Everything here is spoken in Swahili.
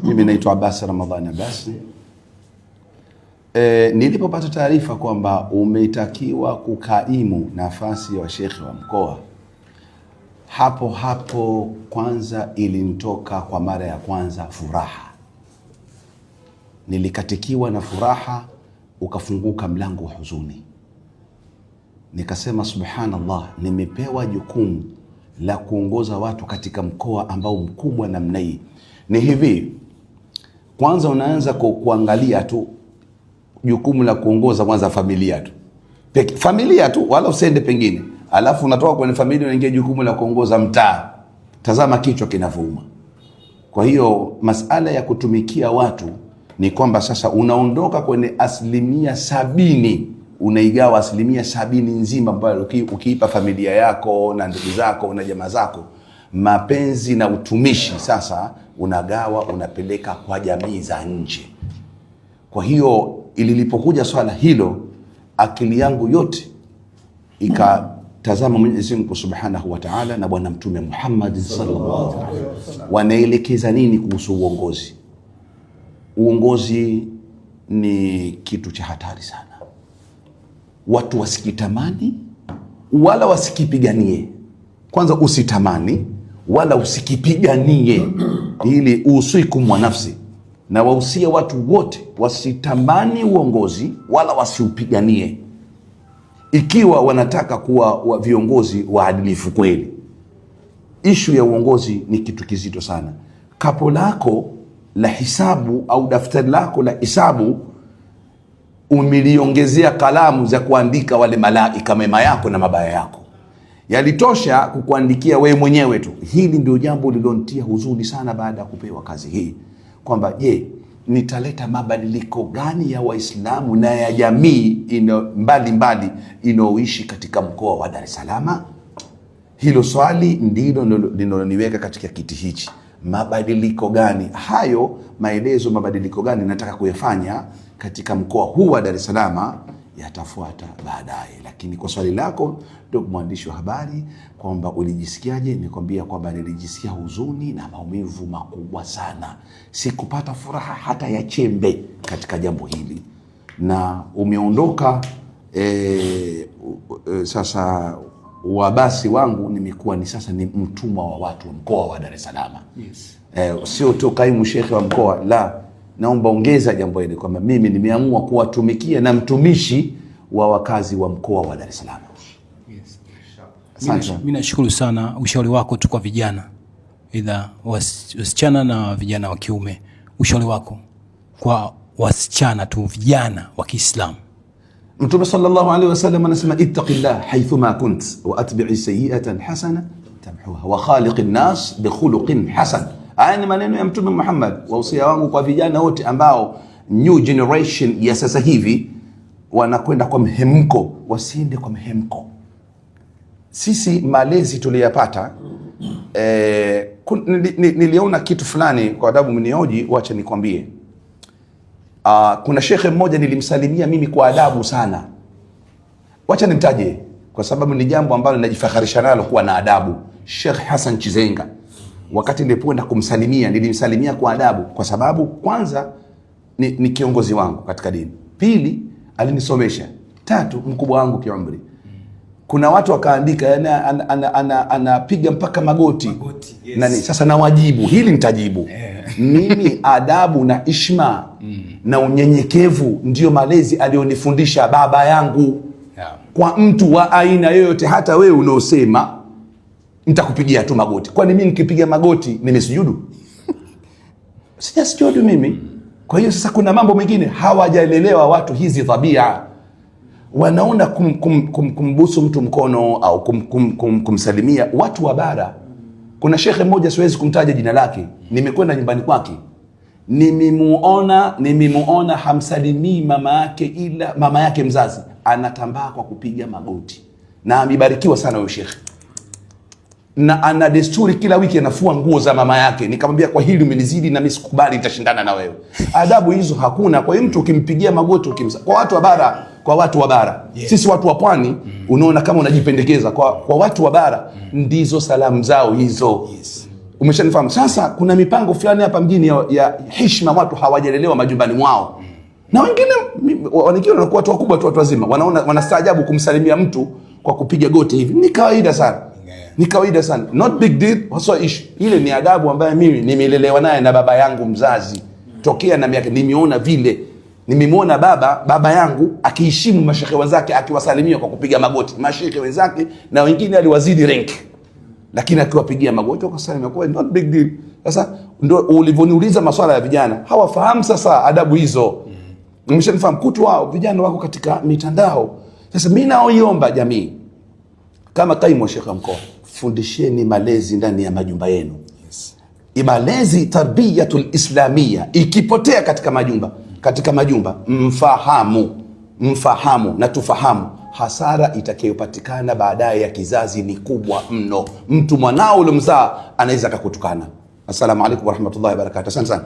Mimi naitwa Abbas Ramadhani Abbas. Nilipopata taarifa kwamba umetakiwa kukaimu nafasi ya shekhi wa mkoa, hapo kwanza ilinitoka kwa mara ya kwanza furaha. Nilikatikiwa na furaha, ukafunguka mlango wa huzuni. Nikasema subhanallah, nimepewa jukumu la kuongoza watu katika mkoa ambao mkubwa namna hii. Ni hivi, kwanza unaanza kuangalia tu jukumu la kuongoza kwanza familia tu. Familia tu, wala usende pengine. Alafu unatoka kwenye familia unaingia jukumu la kuongoza mtaa. Tazama kichwa kinavuma. Kwa hiyo masala ya kutumikia watu ni kwamba sasa unaondoka kwenye 70%, unaigawa 70% nzima ambayo ukiipa familia yako na ndugu zako na jamaa zako, mapenzi na utumishi sasa unagawa, unapeleka kwa jamii za nje. Kwa hiyo ililipokuja swala hilo, akili yangu yote ikatazama Mwenyezi Mungu Subhanahu wa Ta'ala na Bwana Mtume Muhammad sallallahu alaihi wasallam wanaelekeza nini kuhusu uongozi. Uongozi ni kitu cha hatari sana. Watu wasikitamani wala wasikipiganie. Kwanza usitamani wala usikipiganie, ili usikum wa nafsi. Na wahusia watu wote wasitamani uongozi wala wasiupiganie, ikiwa wanataka kuwa viongozi waadilifu kweli. Ishu ya uongozi ni kitu kizito sana. Kapo lako la hisabu au daftari lako la hisabu umeliongezea kalamu za kuandika wale malaika mema yako na mabaya yako. Yalitosha kukuandikia wewe mwenyewe tu. Hili ndio jambo lililonitia huzuni sana baada ya kupewa kazi hii, kwamba je, nitaleta mabadiliko gani ya Waislamu na ya jamii mbalimbali inayoishi katika mkoa wa Dar es Salaam? Hilo swali ndilo linaloniweka katika kiti hichi. Mabadiliko gani hayo? Maelezo mabadiliko gani nataka kuyafanya katika mkoa huu wa Dar es Salaam yatafuata baadaye. Lakini kwa swali lako ndugu mwandishi wa habari kwamba ulijisikiaje, nikwambia kwamba nilijisikia huzuni na maumivu makubwa sana. Sikupata furaha hata ya chembe katika jambo hili. Na umeondoka sasa wabasi wangu nimekuwa ni sasa ni mtumwa wa watu wa mkoa wa Dar es Salaam. Yes. Sio tu kaimu shekhi wa mkoa, la, naomba ongeza jambo hili kwamba mimi nimeamua kuwatumikia na mtumishi wa wakazi wa mkoa wa Dar es Salaam. Yes. Mimi nashukuru sana ushauri wako tu kwa vijana, aidha wasichana na vijana wa kiume. Ushauri wako kwa wasichana tu, vijana wa Kiislamu. Mtume sallallahu alaihi wasallam anasema ittaqillah haythuma kunt wa atbi'i sayyi'atan hasana tamhuha wa khaliqin nas bi khuluqin hasan. Haya ni maneno ya Mtume Muhammad. Wahusia wangu kwa vijana wote ambao new generation ya sasa hivi wanakwenda kwa mhemko, wasiende kwa mhemko. Sisi malezi tuliyapata, niliona kitu fulani kwa adabu mnioji, wacha nikwambie. Kuna shekhe mmoja nilimsalimia mimi kwa adabu sana. Wacha nimtaje kwa sababu ni jambo ambalo ninajifakharisha nalo kuwa na adabu. Sheikh Hassan Chizenga, wakati nilipoenda kumsalimia, nilimsalimia kwa adabu kwa sababu kwanza ni kiongozi wangu katika dini. Pili, alinisomesha. Tatu, mkubwa wangu kiumri. Kuna watu wakaandika anapiga mpaka magoti. Yes. Nani sasa nawajibu, hili nitajibu. Mimi adabu na ishma na unyenyekevu ndio malezi alionifundisha baba yangu. Yeah. Kwa mtu wa aina yoyote, hata wewe unaosema nitakupigia tu magoti. Kwani mimi nikipiga magoti nimesujudu? Sijasujudu mimi. Kwa hiyo sasa kuna mambo mengine hawajaelelewa watu hizi tabia. Wanaona kumbusu mtu mkono au kumsalimia watu wa bara. Kuna shekhe mmoja siwezi kumtaja jina lake, nimekwenda nyumbani kwake, nimemuona hamsalimii mama yake, ila mama yake mzazi anatambaa kwa kupiga magoti. Na amebarikiwa sana huyo shekhe, na ana desturi kila wiki anafua nguo za mama yake. Nikamwambia kwa hili umenizidi na mimi sikubali, nitashindana na wewe. Adabu hizo hakuna. Kwa hiyo mtu ukimpigia magoti kwa watu wa bara, yes. Sisi watu wa pwani, unaona kama unajipendekeza. Kwa watu wa bara, ndizo salamu zao hizo. Yes. Umeshanifahamu? Sasa kuna mipango fulani hapa mjini ya heshima, watu hawajalelewa majumbani mwao. Na wengine wanakuwa watu wakubwa tu, watu wazima, wanastaajabu kumsalimia mtu kwa kupiga goti hivi. Ni kawaida sana. Ni kawaida sana. Not big deal, haswa issue. Ile ni adabu ambayo mimi nimelelewa naye na baba yangu mzazi. Tokea na miaka nimeona vile. Nimemwona baba yangu akiheshimu mashekhe wenzake, akiwasalimia kwa kupiga magoti. Mashekhe wenzake na wengine aliwazidi rank, lakini akiwapigia magoti wakasalimia, kwa not big deal. Sasa ndio ulivyoniuliza maswala ya vijana, hawafahamu sasa adabu hizo. Nimeshanifahamu kutu wao vijana wako katika mitandao. Sasa mimi naoiomba jamii kama kaimu wa shekhe mkoa, fundisheni malezi ndani ya majumba yenu. Malezi tarbiyatul islamia ikipotea katika majumba, mfahamu na tufahamu hasara itakayopatikana baadaye ya kizazi ni kubwa mno. Mtu mwanao ulimzaa anaweza kukutukana. Assalamu alaikum warahmatullahi wabarakatuh. Asante sana.